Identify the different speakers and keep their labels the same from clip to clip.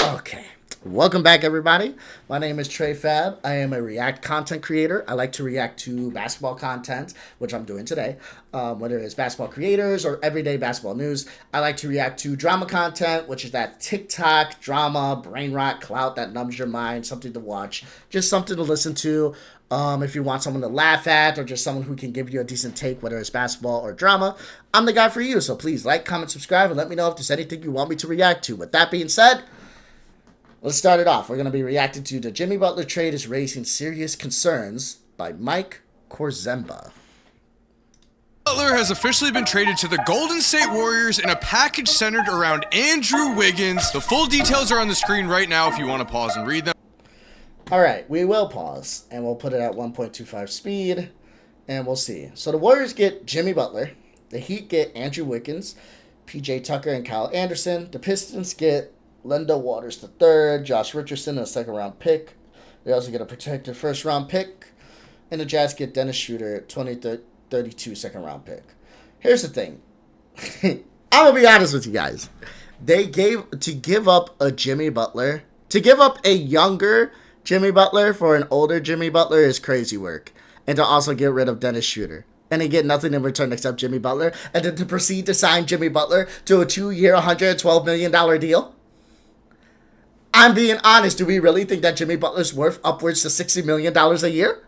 Speaker 1: Okay. Welcome back, everybody. My name is Trey Fab. I am a React content creator. I like to react to basketball content, which I'm doing today, whether it's basketball creators or everyday basketball news. I like to react to drama content, which is that TikTok drama, brain rot, clout that numbs your mind, something to watch, just something to listen to. If you want someone to laugh at or just someone who can give you a decent take, whether it's basketball or drama, I'm the guy for you. So please like, comment, subscribe, and let me know if there's anything you want me to react to. With that being said, let's start it off. We're going to be reacting to the Jimmy Butler trade is raising serious concerns by Mike Korzemba.
Speaker 2: Butler has officially been traded to the Golden State Warriors in a package centered around Andrew Wiggins. The full details are on the screen right now if you want to pause and read them.
Speaker 1: All right, we will pause, and we'll put it at 1.25 speed, and we'll see. So the Warriors get Jimmy Butler. The Heat get Andrew Wiggins, PJ Tucker, and Kyle Anderson. The Pistons get Lendo Waters III, Josh Richardson, and a second-round pick. They also get a protected first-round pick. And the Jazz get Dennis Schroeder, 2032 second-round pick. Here's the thing. I'm going to be honest with you guys. To give up a Jimmy Butler, to give up a younger Jimmy Butler for an older Jimmy Butler is crazy work. And to also get rid of Dennis Schroeder. And they get nothing in return except Jimmy Butler. And then to proceed to sign Jimmy Butler to a 2-year, $112 million deal. I'm being honest. Do we really think that Jimmy Butler's worth upwards to $60 million a year?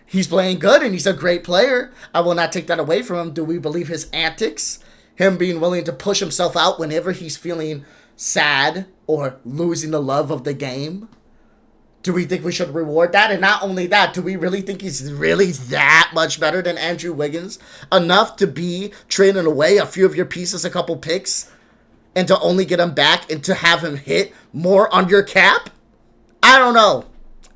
Speaker 1: He's playing good and he's a great player. I will not take that away from him. Do we believe his antics? Him being willing to push himself out whenever he's feeling sad or losing the love of the game? Do we think we should reward that? And not only that, do we really think he's really that much better than Andrew Wiggins? Enough to be trading away a few of your pieces, a couple picks, and to only get him back and to have him hit more on your cap? I don't know.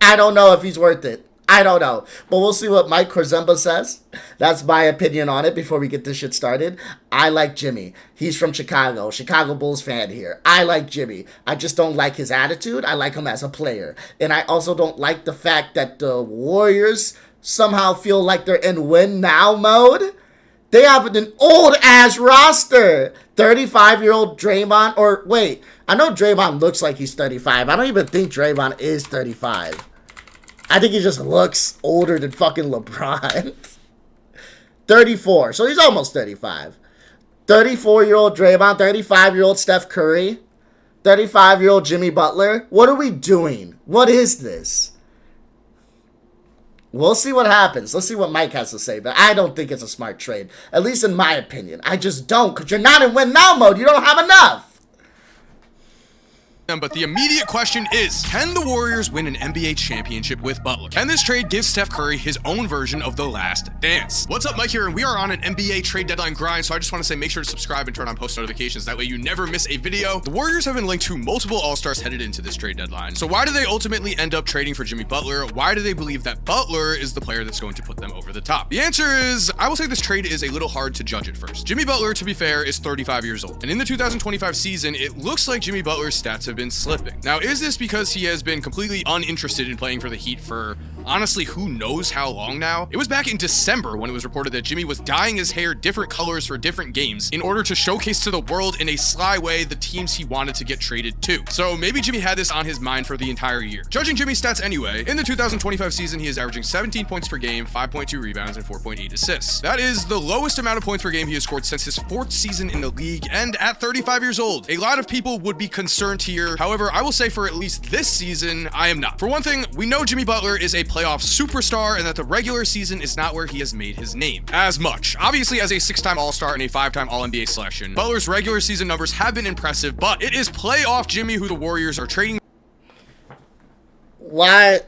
Speaker 1: I don't know if he's worth it. I don't know. But we'll see what Mike Korzemba says. That's my opinion on it before we get this shit started. I like Jimmy. He's from Chicago. Chicago Bulls fan here. I like Jimmy. I just don't like his attitude. I like him as a player. And I also don't like the fact that the Warriors somehow feel like they're in win now mode. They have an old-ass roster. 35-year-old Draymond, or wait, I know Draymond looks like he's 35. I don't even think Draymond is 35. I think he just looks older than fucking LeBron. 34, so he's almost 35. 34-year-old Draymond, 35-year-old Steph Curry, 35-year-old Jimmy Butler. What are we doing? What is this? We'll see what happens. Let's see what Mike has to say. But I don't think it's a smart trade. At least in my opinion. I just don't. Because you're not in win now mode. You don't have enough.
Speaker 2: But the immediate question is, can the Warriors win an NBA championship with Butler? Can this trade give Steph Curry his own version of The Last Dance? What's up, Mike here, and we are on an NBA trade deadline grind, so I just want to say make sure to subscribe and turn on post notifications. That way you never miss a video. The Warriors have been linked to multiple All-Stars headed into this trade deadline. So why do they ultimately end up trading for Jimmy Butler? Why do they believe that Butler is the player that's going to put them over the top? The answer is, I will say this trade is a little hard to judge at first. Jimmy Butler, to be fair, is 35 years old. And in the 2025 season, it looks like Jimmy Butler's stats have been slipping. Now, is this because he has been completely uninterested in playing for the Heat for, honestly, who knows how long now? It was back in December when it was reported that Jimmy was dyeing his hair different colors for different games in order to showcase to the world in a sly way the teams he wanted to get traded to. So maybe Jimmy had this on his mind for the entire year. Judging Jimmy's stats anyway, in the 2025 season, he is averaging 17 points per game, 5.2 rebounds, and 4.8 assists. That is the lowest amount of points per game he has scored since his 4th season in the league, and at 35 years old. A lot of people would be concerned here. However, I will say for at least this season, I am not. For one thing, we know Jimmy Butler is a playoff superstar and that the regular season is not where he has made his name as much. Obviously, as a 6-time All-Star and a 5-time All-NBA selection, Butler's regular season numbers have been impressive, but it is playoff Jimmy who the Warriors are trading.
Speaker 1: Why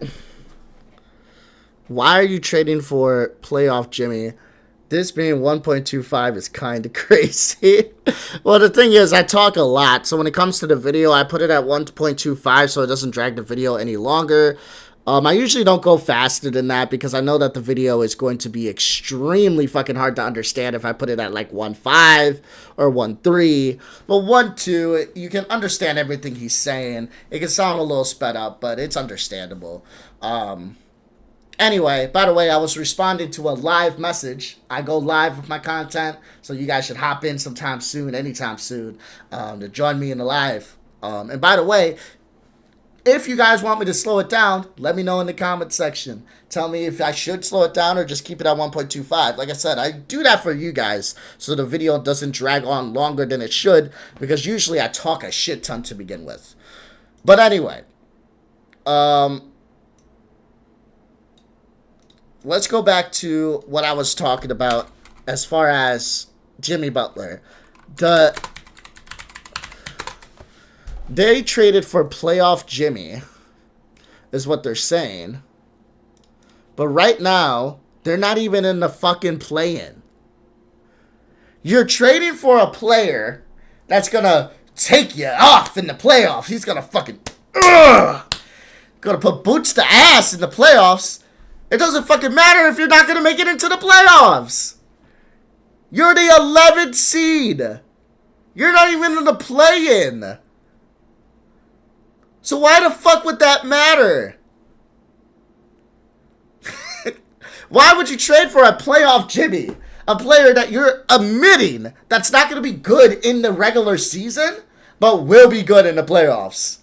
Speaker 1: are you trading for playoff Jimmy? This being 1.25 is kind of crazy. Well, the thing is, I talk a lot. So when it comes to the video, I put it at 1.25 so it doesn't drag the video any longer. I usually don't go faster than that because I know that the video is going to be extremely fucking hard to understand if I put it at like 1.5 or 1.3. But 1.2, you can understand everything he's saying. It can sound a little sped up, but it's understandable. Anyway, by the way, I was responding to a live message. I go live with my content, so you guys should hop in sometime soon, anytime soon, to join me in the live. And by the way, if you guys want me to slow it down, let me know in the comment section. Tell me if I should slow it down or just keep it at 1.25. Like I said, I do that for you guys so the video doesn't drag on longer than it should, because usually I talk a shit ton to begin with. But anyway, let's go back to what I was talking about as far as Jimmy Butler. They traded for playoff Jimmy, is what they're saying. But right now, they're not even in the fucking play-in. You're trading for a player that's going to take you off in the playoffs. He's going to fucking... going to put boots to ass in the playoffs. It doesn't fucking matter if you're not going to make it into the playoffs. You're the 11th seed. You're not even in the play-in. So why the fuck would that matter? Why would you trade for a playoff Jimmy? A player that you're admitting that's not going to be good in the regular season, but will be good in the playoffs.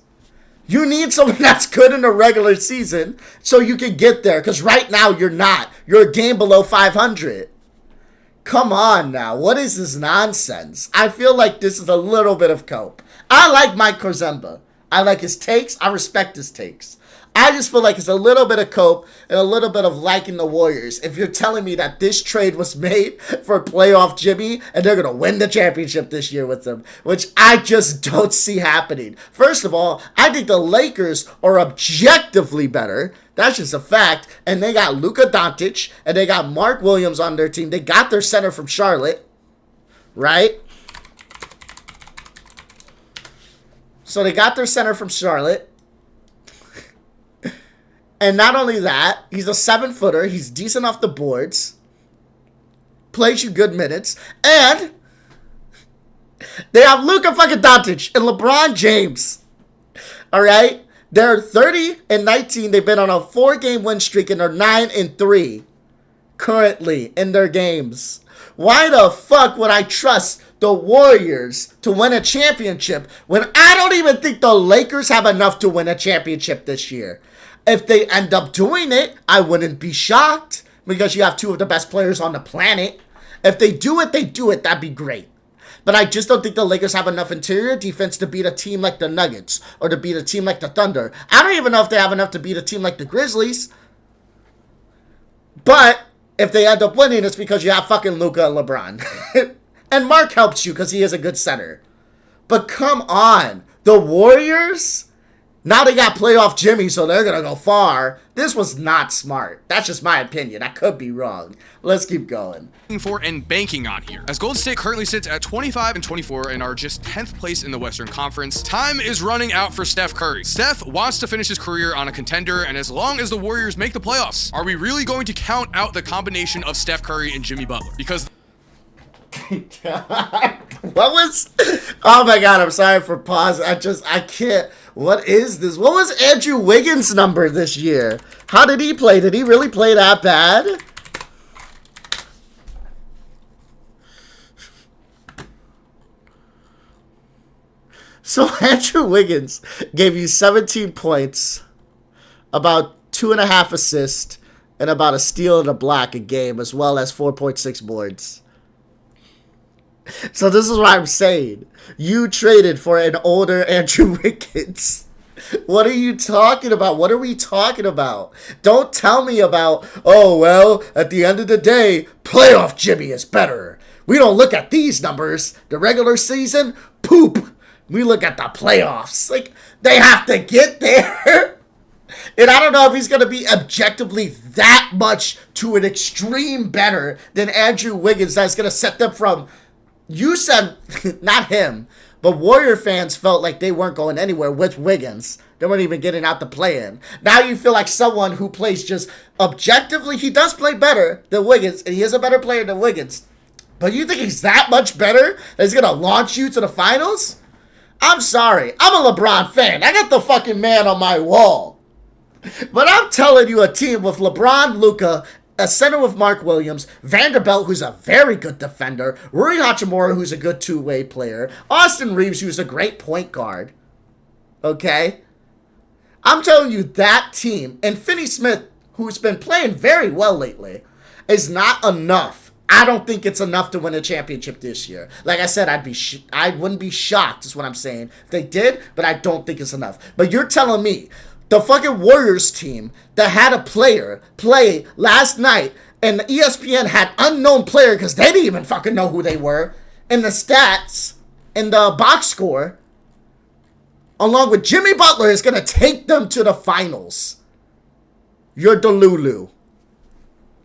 Speaker 1: You need someone that's good in the regular season so you can get there. Because right now you're not. You're a game below 500. Come on now. What is this nonsense? I feel like this is a little bit of cope. I like Mike Korzemba. I like his takes. I respect his takes. I just feel like it's a little bit of cope and a little bit of liking the Warriors. If you're telling me that this trade was made for playoff Jimmy and they're going to win the championship this year with them, which I just don't see happening. First of all, I think the Lakers are objectively better. That's just a fact. And they got Luka Doncic and they got Mark Williams on their team. They got their center from Charlotte, right? So they got their center from Charlotte. And not only that, he's a 7-footer. He's decent off the boards. Plays you good minutes. And they have Luka fucking Doncic and LeBron James. All right? They're 30-19. They've been on a 4-game win streak and they're 9-3 currently in their games. Why the fuck would I trust the Warriors to win a championship when I don't even think the Lakers have enough to win a championship this year? If they end up doing it, I wouldn't be shocked because you have two of the best players on the planet. If they do it, they do it. That'd be great. But I just don't think the Lakers have enough interior defense to beat a team like the Nuggets or to beat a team like the Thunder. I don't even know if they have enough to beat a team like the Grizzlies. But if they end up winning, it's because you have fucking Luka and LeBron. And Mark helps you because he is a good center. But come on. The Warriors? Now they got playoff Jimmy, so they're going to go far. This was not smart. That's just my opinion. I could be wrong. Let's keep going.
Speaker 2: For and banking on here, as Golden State currently sits at 25-24 and are just 10th place in the Western Conference. Time is running out for Steph Curry. Steph wants to finish his career on a contender, and as long as the Warriors make the playoffs, are we really going to count out the combination of Steph Curry and Jimmy Butler? Because
Speaker 1: what was... Oh my god, I'm sorry for pausing. I can't... What is this? What was Andrew Wiggins' number this year? How did he play? Did he really play that bad? So Andrew Wiggins gave you 17 points, about 2.5 assists, and about a steal and a block a game, as well as 4.6 boards. So this is what I'm saying. You traded for an older Andrew Wiggins. What are you talking about? What are we talking about? Don't tell me about, oh, well, at the end of the day, playoff Jimmy is better. We don't look at these numbers. The regular season, poop. We look at the playoffs. Like, they have to get there. And I don't know if he's going to be objectively that much to an extreme better than Andrew Wiggins that's going to set them from... You said, not him, but Warrior fans felt like they weren't going anywhere with Wiggins. They weren't even getting out the play-in. Now you feel like someone who plays just objectively, he does play better than Wiggins, and he is a better player than Wiggins. But you think he's that much better that he's going to launch you to the finals? I'm sorry. I'm a LeBron fan. I got the fucking man on my wall. But I'm telling you, a team with LeBron, Luka, a center with Mark Williams, Vanderbilt, who's a very good defender, Rui Hachimura, who's a good two-way player, Austin Reeves, who's a great point guard, Okay? I'm telling you, that team, and Finney Smith, who's been playing very well lately, is not enough. I don't think it's enough to win a championship this year. Like I said, I wouldn't be shocked, is what I'm saying, if they did, but I don't think it's enough. But you're telling me, the fucking Warriors team that had a player play last night, and the ESPN had unknown player because they didn't even fucking know who they were, and the stats, and the box score, along with Jimmy Butler, is going to take them to the finals. You're Delulu.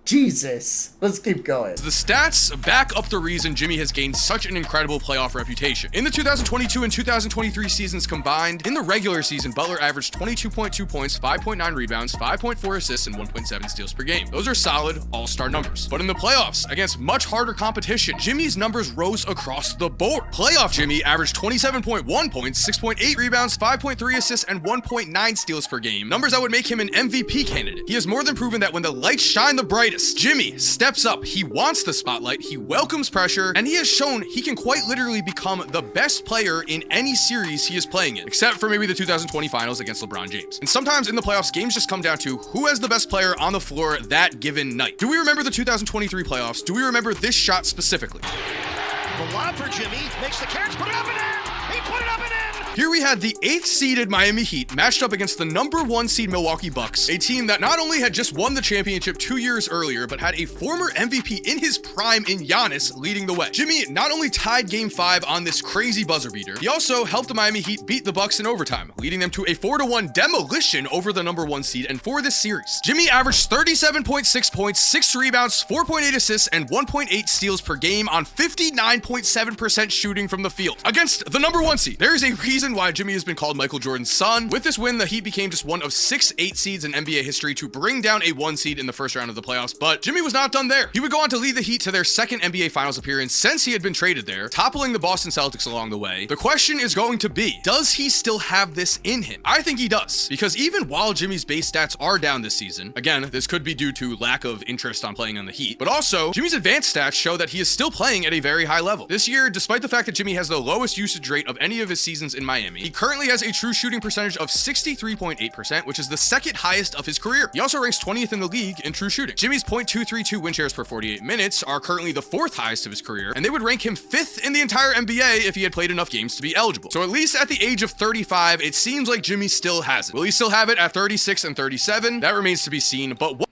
Speaker 1: Jesus. Let's keep going.
Speaker 2: The stats back up the reason Jimmy has gained such an incredible playoff reputation. In the 2022 and 2023 seasons combined, in the regular season, Butler averaged 22.2 points, 5.9 rebounds, 5.4 assists, and 1.7 steals per game. Those are solid all-star numbers. But in the playoffs, against much harder competition, Jimmy's numbers rose across the board. Playoff Jimmy averaged 27.1 points, 6.8 rebounds, 5.3 assists, and 1.9 steals per game. Numbers that would make him an MVP candidate. He has more than proven that when the lights shine the brightest, Jimmy steps up. He wants the spotlight, he welcomes pressure, and he has shown he can quite literally become the best player in any series he is playing in, except for maybe the 2020 finals against LeBron James. And sometimes in the playoffs, games just come down to who has the best player on the floor that given night. Do we remember the 2023 playoffs? Do we remember this shot specifically?
Speaker 3: The lob for Jimmy, makes the catch, put it up and in! He put it up and in!
Speaker 2: Here we had the 8th seeded Miami Heat matched up against the number 1 seed Milwaukee Bucks, a team that not only had just won the championship 2 years earlier, but had a former MVP in his prime in Giannis leading the way. Jimmy not only tied Game 5 on this crazy buzzer beater, he also helped the Miami Heat beat the Bucks in overtime, leading them to a 4-1 demolition over the number 1 seed. And for this series, Jimmy averaged 37.6 points, 6 rebounds, 4.8 assists, and 1.8 steals per game on 59.7% shooting from the field against the number 1 seed. There is a reason why Jimmy has been called Michael Jordan's son. With this win, the Heat became just one of 6 8 seeds in NBA history to bring down a 1 seed in the first round of the playoffs. But Jimmy was not done there. He would go on to lead the Heat to their second NBA Finals appearance since he had been traded there, toppling the Boston Celtics along the way. The question is going to be, does he still have this in him? I think he does, because even while Jimmy's base stats are down this season, again, this could be due to lack of interest on playing on the Heat, but also Jimmy's advanced stats show that he is still playing at a very high level. This year, despite the fact that Jimmy has the lowest usage rate of any of his seasons in Miami, he currently has a true shooting percentage of 63.8%, which is the second highest of his career. He also ranks 20th in the league in true shooting. Jimmy's .232 win shares per 48 minutes are currently the 4th highest of his career, and they would rank him 5th in the entire NBA if he had played enough games to be eligible. So at least at the age of 35, it seems like Jimmy still has it. Will he still have it at 36 and 37? That remains to be seen, but what?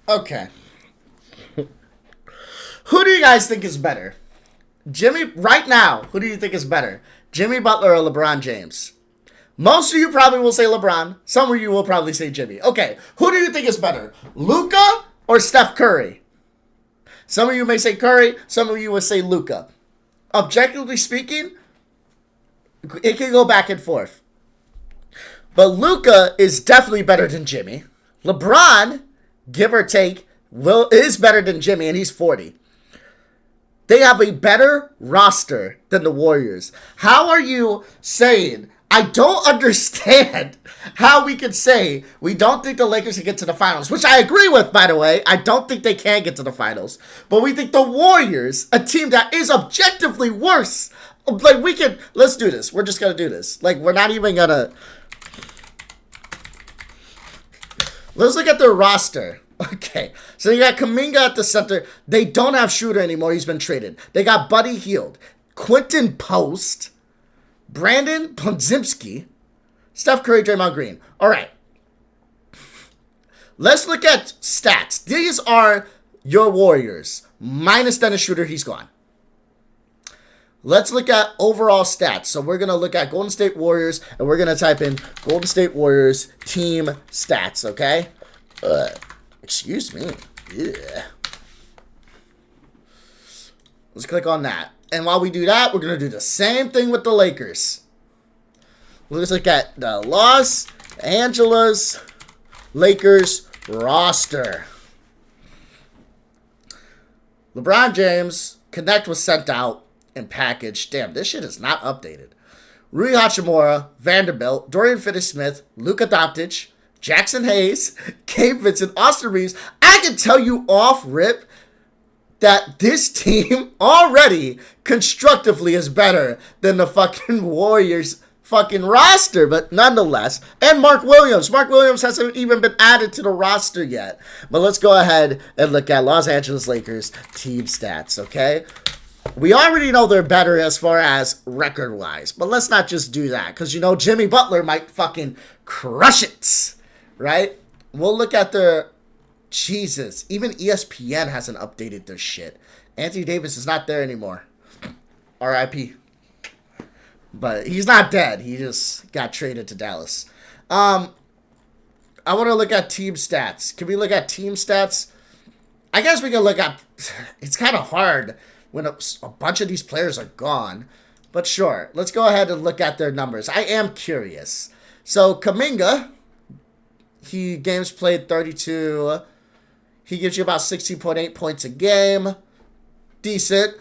Speaker 1: Okay. Who do you guys think is better? Jimmy, right now, who do you think is better? Jimmy Butler or LeBron James? Most of you probably will say LeBron. Some of you will probably say Jimmy. Okay, who do you think is better? Luka or Steph Curry? Some of you may say Curry. Some of you will say Luka. Objectively speaking, it can go back and forth. But Luka is definitely better than Jimmy. LeBron, give or take, is better than Jimmy, and he's 40. They have a better roster than the Warriors. How are you saying? I don't understand how we could say we don't think the Lakers can get to the finals, which I agree with, by the way. I don't think they can get to the finals. But we think the Warriors, a team that is objectively worse, like we can, let's do this. We're just going to do this. Like, we're not even going to. Let's look at their roster. Okay, so you got Kuminga at the center. They don't have Shooter anymore. He's been traded. They got Buddy Hield, Quentin Post, Brandon Podziemski, Steph Curry, Draymond Green. All right. Let's look at stats. These are your Warriors. Minus Dennis Schroeder, he's gone. Let's look at overall stats. So we're going to look at Golden State Warriors, and we're going to type in Golden State Warriors team stats, okay? Excuse me. Yeah. Let's click on that. And while we do that, we're going to do the same thing with the Lakers. Let's look at the Los Angeles Lakers roster. LeBron James, Connect was sent out and packaged. Damn, this shit is not updated. Rui Hachimura, Vanderbilt, Dorian Finney-Smith, Luka Doncic, Jackson Hayes, Gabe Vincent, Austin Reeves. I can tell you off rip that this team already constructively is better than the fucking Warriors fucking roster, but nonetheless. And Mark Williams. Mark Williams hasn't even been added to the roster yet. But let's go ahead and look at Los Angeles Lakers team stats, okay? We already know they're better as far as record-wise, but let's not just do that, because, you know, Jimmy Butler might fucking crush it, right? We'll look at their... Jesus, even ESPN hasn't updated their shit. Anthony Davis is not there anymore. R.I.P. But he's not dead. He just got traded to Dallas. I want to look at team stats. Can we look at team stats? I guess we can look at... It's kind of hard when a bunch of these players are gone. But sure, let's go ahead and look at their numbers. I am curious. So, Kuminga, he games played 32. He gives you about 16.8 points a game. Decent.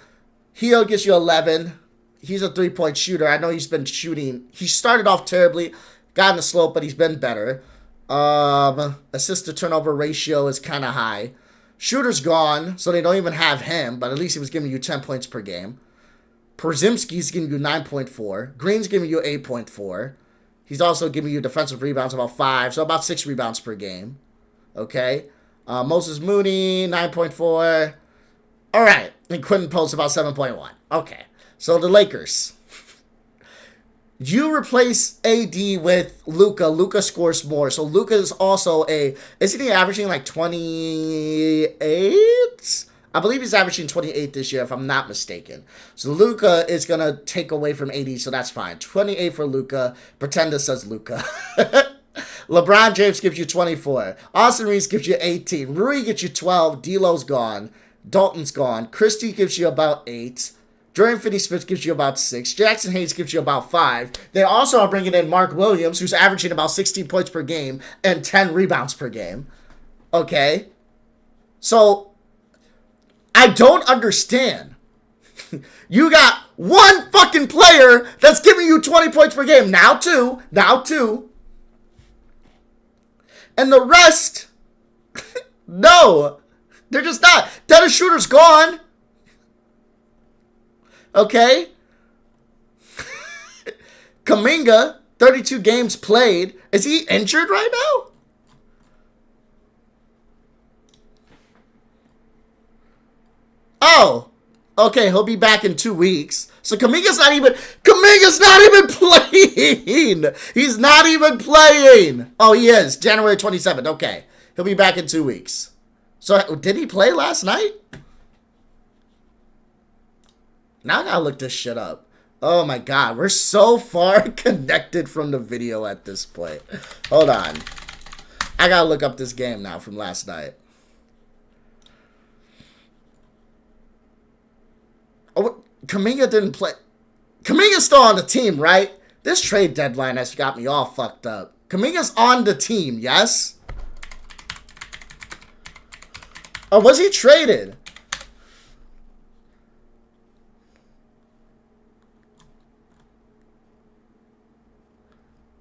Speaker 1: Hio gives you 11. He's a three-point shooter. I know he's been shooting. He started off terribly, got in the slope, but he's been better. Assist-to-turnover ratio is kind of high. Shooter's gone, so they don't even have him, but at least he was giving you 10 points per game. Porzimski's giving you 9.4. Green's giving you 8.4. He's also giving you defensive rebounds about 5, so about 6 rebounds per game. Okay? Moses Mooney, 9.4. All right. And Quentin Post about 7.1. Okay. So the Lakers. You replace AD with Luka. Luka scores more. So Luka is also isn't he averaging like 28? I believe he's averaging 28 this year, if I'm not mistaken. So Luka is going to take away from AD, so that's fine. 28 for Luka. Pretend this says Luka. LeBron James gives you 24. Austin Reeves gives you 18. Rui gives you 12. D'Lo's gone. Dalton's gone. Christie gives you about 8. Dorian Finney-Smith gives you about 6. Jackson Hayes gives you about 5. They also are bringing in Mark Williams, who's averaging about 16 points per game and 10 rebounds per game. Okay? So, I don't understand. You got one fucking player that's giving you 20 points per game. Now two. And the rest, no. They're just not. Dennis Schroeder's gone. Okay? Kuminga, 32 games played. Is he injured right now? Oh. Okay, he'll be back in 2 weeks. So Kuminga's not even playing. He's not even playing. Oh, he is. January 27th. Okay. He'll be back in 2 weeks. So, did he play last night? Now I gotta look this shit up. Oh my god, we're so far connected from the video at this point. Hold on. I gotta look up this game now from last night. Oh, Kuminga didn't play. Kuminga's still on the team, right? This trade deadline has got me all fucked up. Kuminga's on the team, yes? Or was he traded?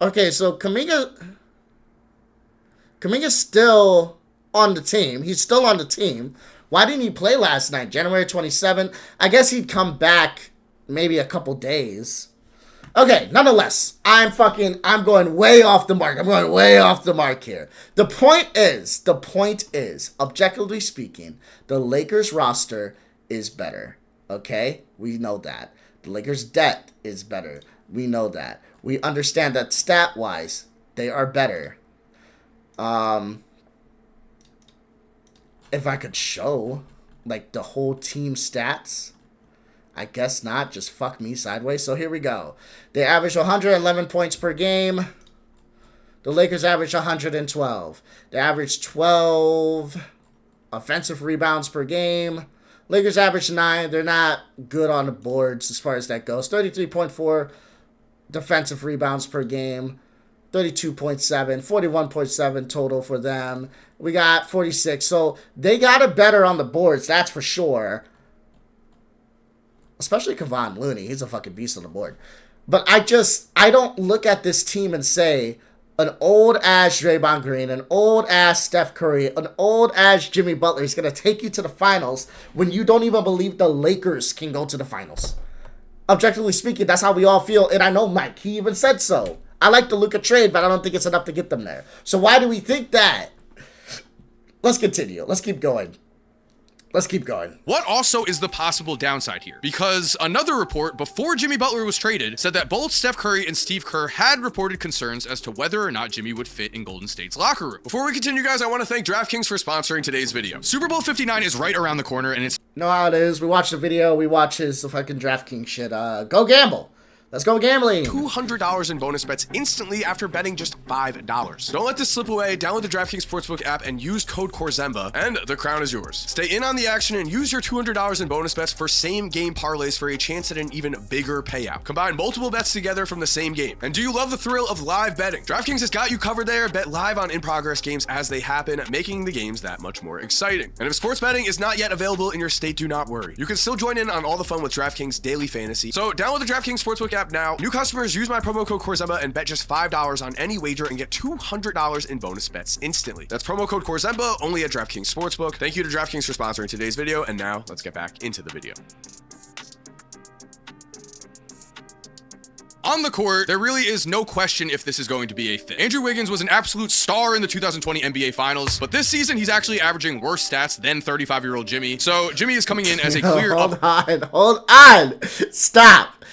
Speaker 1: Okay, so Kuminga's still on the team. He's still on the team. Why didn't he play last night? January 27th? I guess he'd come back maybe a couple days. Okay, nonetheless, I'm going way off the mark. I'm going way off the mark here. The point is, objectively speaking, the Lakers roster is better. Okay? We know that. The Lakers' depth is better. We know that. We understand that stat-wise, they are better. If I could show, like, the whole team stats, I guess not. Just fuck me sideways. So here we go. They average 111 points per game. The Lakers average 112. They average 12 offensive rebounds per game. Lakers average 9. They're not good on the boards as far as that goes. 33.4 defensive rebounds per game. 32.7, 41.7 total for them. We got 46. So they got it better on the boards, that's for sure. Especially Kevon Looney. He's a fucking beast on the board. But I don't look at this team and say an old-ass Draymond Green, an old-ass Steph Curry, an old-ass Jimmy Butler is going to take you to the finals when you don't even believe the Lakers can go to the finals. Objectively speaking, that's how we all feel. And I know Mike, he even said so. I like the Luka trade, but I don't think it's enough to get them there. So why do we think that? Let's continue. Let's keep going. Let's keep going.
Speaker 2: What also is the possible downside here? Because another report before Jimmy Butler was traded said that both Steph Curry and Steve Kerr had reported concerns as to whether or not Jimmy would fit in Golden State's locker room. Before we continue, guys, I want to thank DraftKings for sponsoring today's video. Super Bowl 59 is right around the corner, and it's...
Speaker 1: Know how it is. We watch the video. We watch his fucking DraftKings shit. Go gamble. Let's go gambling.
Speaker 2: $200 in bonus bets instantly after betting just $5. Don't let this slip away. Download the DraftKings Sportsbook app and use code Korzemba, and the crown is yours. Stay in on the action and use your $200 in bonus bets for same game parlays for a chance at an even bigger payout. Combine multiple bets together from the same game. And do you love the thrill of live betting? DraftKings has got you covered there. Bet live on in-progress games as they happen, making the games that much more exciting. And if sports betting is not yet available in your state, do not worry. You can still join in on all the fun with DraftKings Daily Fantasy. So download the DraftKings Sportsbook app now. New customers use my promo code Korzemba and bet just $5 on any wager and get $200 in bonus bets instantly. That's promo code Korzemba only at DraftKings Sportsbook. Thank you to DraftKings for sponsoring today's video. And now let's get back into the video. On the court, there really is no question if this is going to be a fit. Andrew Wiggins was an absolute star in the 2020 NBA Finals, but this season he's actually averaging worse stats than 35-year-old Jimmy. So Jimmy is coming in as a clear...
Speaker 1: Hold on. Stop.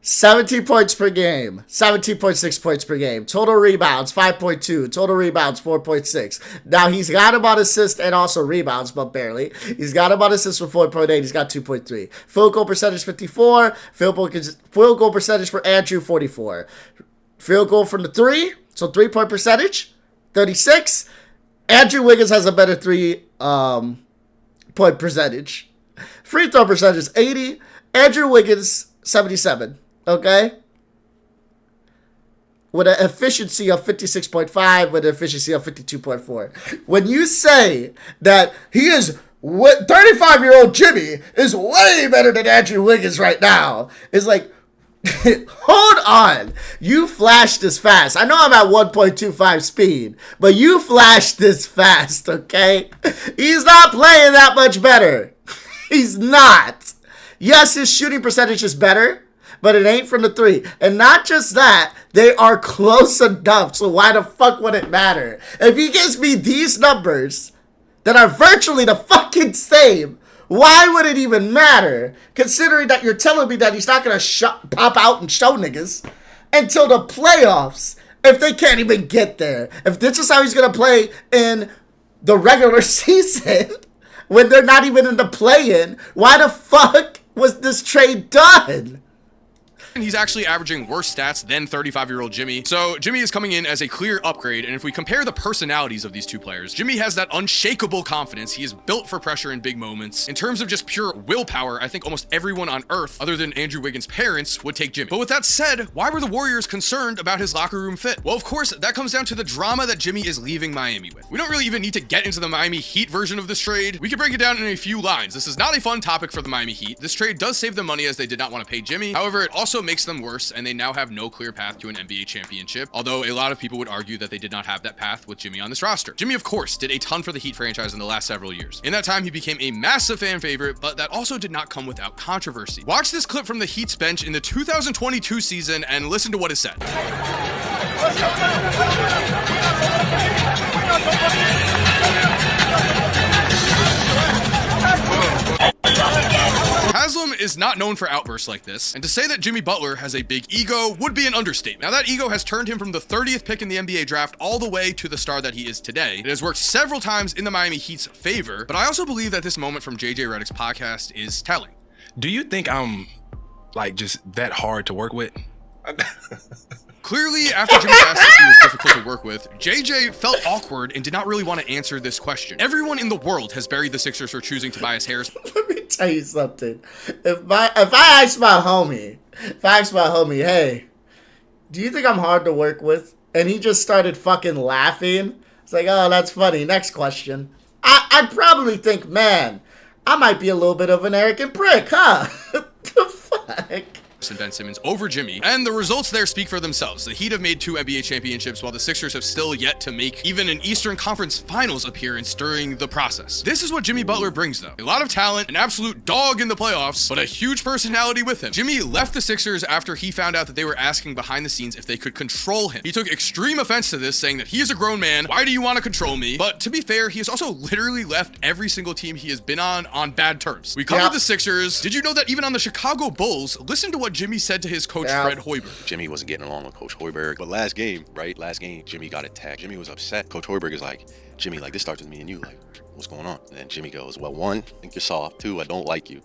Speaker 1: 17 points per game, 17.6 points per game, total rebounds 5.2, total rebounds 4.6. Now he's got him on assists and also rebounds, but barely. He's got him on assists for 4.8, he's got 2.3. Field goal percentage 54, field goal percentage for Andrew 44. Field goal from the 3, so 3-point percentage 36. Andrew Wiggins has a better 3-point percentage. Free throw percentage 80, Andrew Wiggins 77. Okay? With an efficiency of 56.5, with an efficiency of 52.4. When you say that he is 35-year-old Jimmy is way better than Andrew Wiggins right now, it's like, hold on. You flashed this fast. I know I'm at 1.25 speed, but you flashed this fast, okay? He's not playing that much better. He's not. Yes, his shooting percentage is better, but it ain't from the 3. And not just that, they are close enough, so why the fuck would it matter? If he gives me these numbers that are virtually the fucking same, why would it even matter? Considering that you're telling me that he's not going to pop out and show niggas until the playoffs, if they can't even get there. If this is how he's going to play in the regular season, when they're not even in the play-in, why the fuck was this trade done?
Speaker 2: He's actually averaging worse stats than 35-year-old Jimmy. So Jimmy is coming in as a clear upgrade. And if we compare the personalities of these two players, Jimmy has that unshakable confidence. He is built for pressure in big moments. In terms of just pure willpower, I think almost everyone on earth, other than Andrew Wiggins' parents, would take Jimmy. But with that said, why were the Warriors concerned about his locker room fit? Well, of course, that comes down to the drama that Jimmy is leaving Miami with. We don't really even need to get into the Miami Heat version of this trade. We can break it down in a few lines. This is not a fun topic for the Miami Heat. This trade does save them money as they did not want to pay Jimmy. However, it also makes them worse, and they now have no clear path to an NBA championship, although a lot of people would argue that they did not have that path with Jimmy on this roster. Jimmy, of course, did a ton for the Heat franchise in the last several years. In that time, he became a massive fan favorite, but that also did not come without controversy. Watch this clip from the Heat's bench in the 2022 season and listen to what is said. Haslam is not known for outbursts like this, and to say that Jimmy Butler has a big ego would be an understatement. Now, that ego has turned him from the 30th pick in the NBA draft all the way to the star that he is today. It has worked several times in the Miami Heat's favor, but I also believe that this moment from JJ Redick's podcast is telling.
Speaker 4: Do you think I'm, like, just that hard to work with?
Speaker 2: Clearly, after Jimmy asked if he was difficult to work with, JJ felt awkward and did not really want to answer this question. Everyone in the world has buried the Sixers for choosing Tobias Harris.
Speaker 1: Let me tell you something. If I ask my homie, hey, do you think I'm hard to work with? And he just started fucking laughing. It's like, oh, that's funny. Next question. I'd probably think, man, I might be a little bit of an arrogant prick, huh? What the fuck?
Speaker 2: Davis and Ben Simmons over Jimmy, and the results there speak for themselves. The Heat have made 2 NBA championships, while the Sixers have still yet to make even an Eastern Conference Finals appearance during the process. This is what Jimmy Butler brings, though. A lot of talent, an absolute dog in the playoffs, but a huge personality with him. Jimmy left the Sixers after he found out that they were asking behind the scenes if they could control him. He took extreme offense to this, saying that he is a grown man. Why do you want to control me? But to be fair, he has also literally left every single team he has been on bad terms. We covered the Sixers. Did you know that even on the Chicago Bulls, listen to what Jimmy said to his coach, Fred Hoiberg.
Speaker 5: Jimmy wasn't getting along with Coach Hoiberg. But last game, Jimmy got attacked. Jimmy was upset. Coach Hoiberg is like, Jimmy, like, this starts with me and you. Like, what's going on? And then Jimmy goes, well, 1, I think you're soft. 2, I don't like you.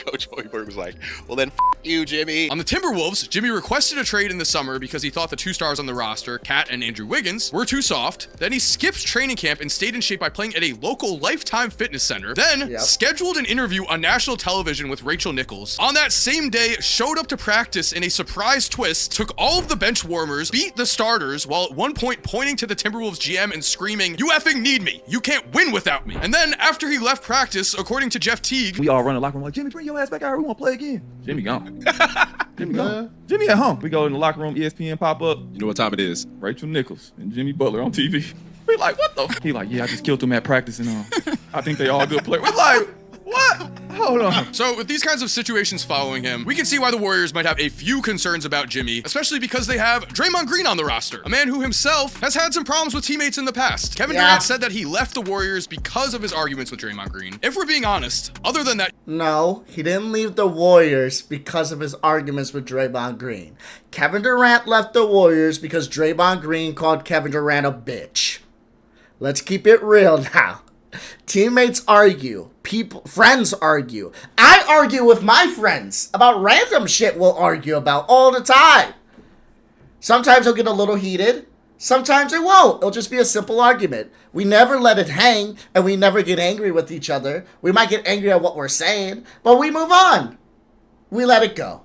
Speaker 5: Coach Hoiberg was like, well, then you, Jimmy.
Speaker 2: On the Timberwolves, Jimmy requested a trade in the summer because he thought the 2 stars on the roster, Cat and Andrew Wiggins, were too soft. Then he skipped training camp and stayed in shape by playing at a local Lifetime fitness center. Then scheduled an interview on national television with Rachel Nichols. On that same day, showed up to practice in a surprise twist, took all of the bench warmers, beat the starters, while at one point pointing to the Timberwolves GM and screaming, you effing need me. You can't win without me. And then after he left practice, according to Jeff Teague,
Speaker 6: we all run the locker room like, Jimmy, bring your ass back out here. We want to play again. Jimmy gone. Jimmy gone. Jimmy at home. We go in the locker room, ESPN pop up.
Speaker 4: You know what time it is?
Speaker 6: Rachel Nichols and Jimmy Butler on TV. We like, what the? He like, yeah, I just killed him at practice and I think they all good players. We like, what? Hold on.
Speaker 2: So with these kinds of situations following him, we can see why the Warriors might have a few concerns about Jimmy, especially because they have Draymond Green on the roster, a man who himself has had some problems with teammates in the past. Kevin Durant said that he left the Warriors because of his arguments with Draymond Green. If we're being honest, other than that...
Speaker 1: No, he didn't leave the Warriors because of his arguments with Draymond Green. Kevin Durant left the Warriors because Draymond Green called Kevin Durant a bitch. Let's keep it real now. Teammates argue. Friends argue. I argue with my friends about random shit we'll argue about all the time. Sometimes it'll get a little heated. Sometimes it won't. It'll just be a simple argument. We never let it hang, and we never get angry with each other. We might get angry at what we're saying, but we move on. We let it go.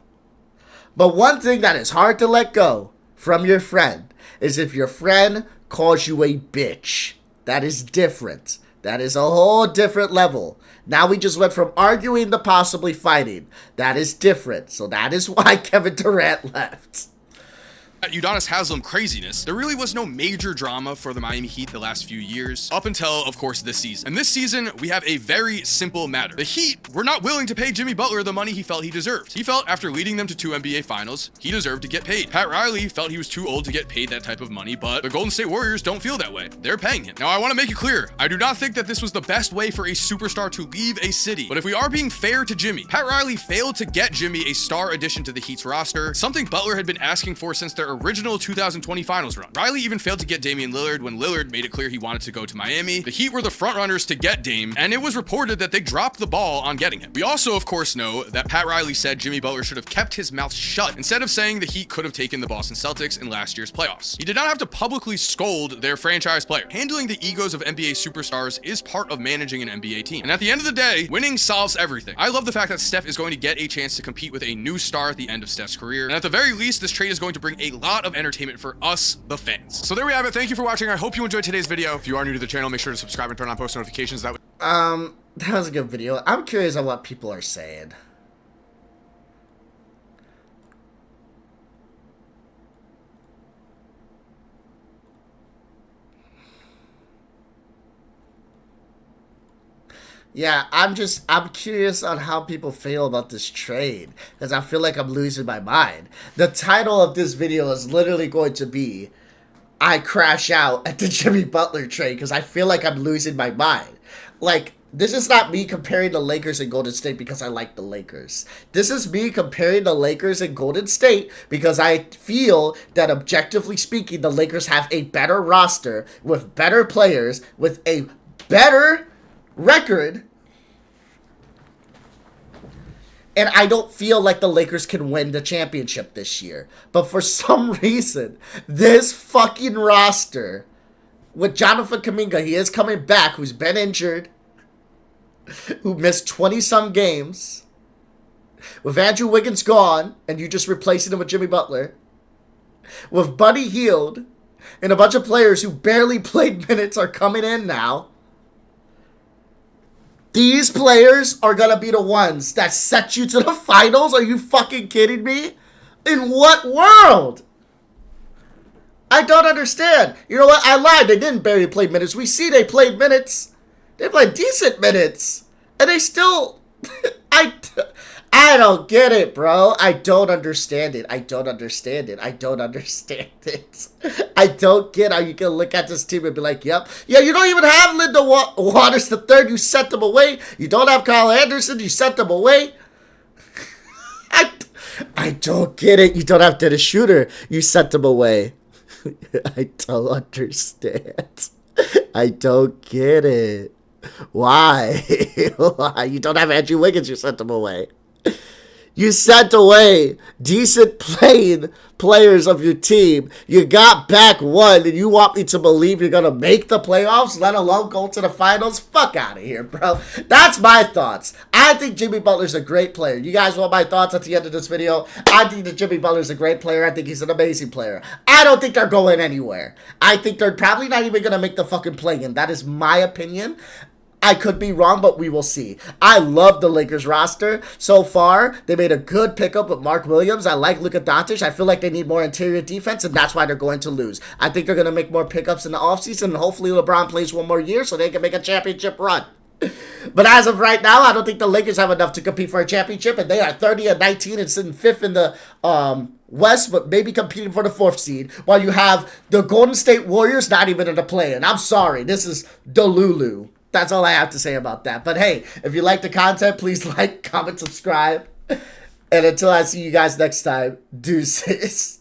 Speaker 1: But one thing that is hard to let go from your friend is if your friend calls you a bitch. That is different. That is a whole different level. Now we just went from arguing to possibly fighting. That is different. So that is why Kevin Durant left.
Speaker 2: Udonis Haslem craziness, there really was no major drama for the Miami Heat the last few years, up until, of course, this season. And this season, we have a very simple matter. The Heat were not willing to pay Jimmy Butler the money he felt he deserved. He felt after leading them to 2 NBA Finals, he deserved to get paid. Pat Riley felt he was too old to get paid that type of money, but the Golden State Warriors don't feel that way. They're paying him. Now, I want to make it clear, I do not think that this was the best way for a superstar to leave a city, but if we are being fair to Jimmy, Pat Riley failed to get Jimmy a star addition to the Heat's roster, something Butler had been asking for since their original 2020 finals run. Riley even failed to get Damian Lillard when Lillard made it clear he wanted to go to Miami. The Heat were the frontrunners to get Dame, and it was reported that they dropped the ball on getting him. We also, of course, know that Pat Riley said Jimmy Butler should have kept his mouth shut instead of saying the Heat could have taken the Boston Celtics in last year's playoffs. He did not have to publicly scold their franchise player. Handling the egos of NBA superstars is part of managing an NBA team. And at the end of the day, winning solves everything. I love the fact that Steph is going to get a chance to compete with a new star at the end of Steph's career. And at the very least, this trade is going to bring a lot of entertainment for us, the fans. So there we have it. Thank you for watching. I hope you enjoyed today's video. If you are new to the channel, make sure to subscribe and turn on post notifications. That
Speaker 1: was a good video. I'm curious on what people are saying. Yeah, I'm curious on how people feel about this trade, because I feel like I'm losing my mind. The title of this video is literally going to be, I crash out at the Jimmy Butler trade, because I feel like I'm losing my mind. Like, this is not me comparing the Lakers and Golden State because I like the Lakers. This is me comparing the Lakers and Golden State because I feel that, objectively speaking, the Lakers have a better roster with better players, with a better record, and I don't feel like the Lakers can win the championship this year. But for some reason, this fucking roster, with Jonathan Kuminga, he is coming back, who's been injured, who missed 20-some games, with Andrew Wiggins gone, and you just replacing him with Jimmy Butler, with Buddy Hield, and a bunch of players who barely played minutes are coming in now. These players are going to be the ones that set you to the finals? Are you fucking kidding me? In what world? I don't understand. You know what? I lied. They didn't barely play minutes. We see they played minutes. They played decent minutes. And they still... I don't get it, bro. I don't understand it. I don't understand it. I don't understand it. I don't get how you can look at this team and be like, yep. Yeah, you don't even have Linda Waters the third. You sent them away. You don't have Kyle Anderson. You sent them away. I don't get it. You don't have Dennis Schroeder. You sent them away. I don't understand. I don't get it. Why? Why? You don't have Andrew Wiggins. You sent them away. You sent away decent playing players of your team. You got back one, and you want me to believe you're going to make the playoffs, let alone go to the finals? Fuck out of here, bro. That's my thoughts. I think Jimmy Butler's a great player. You guys want my thoughts at the end of this video? I think that Jimmy Butler's a great player. I think he's an amazing player. I don't think they're going anywhere. I think they're probably not even going to make the fucking play-in. That is my opinion. I could be wrong, but we will see. I love the Lakers roster so far. They made a good pickup with Mark Williams. I like Luka Doncic. I feel like they need more interior defense, and that's why they're going to lose. I think they're going to make more pickups in the offseason, and hopefully LeBron plays one more year so they can make a championship run. But as of right now, I don't think the Lakers have enough to compete for a championship, and they are 30-19 and sitting 5th in the West, but maybe competing for the 4th seed, while you have the Golden State Warriors not even in the play-in. I'm sorry. This is Delulu. That's all I have to say about that. But hey, if you like the content, please like, comment, subscribe. And until I see you guys next time, deuces.